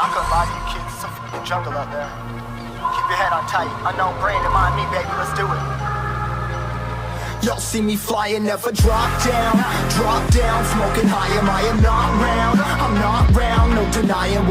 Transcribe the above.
I couldn't lie to you kids, it's some fucking jungle out there. Keep your head on tight, unknown brain and mind me, baby, let's do it. Y'all see me flying, never drop down, smoking high, am I am not round, I'm not round, no denying what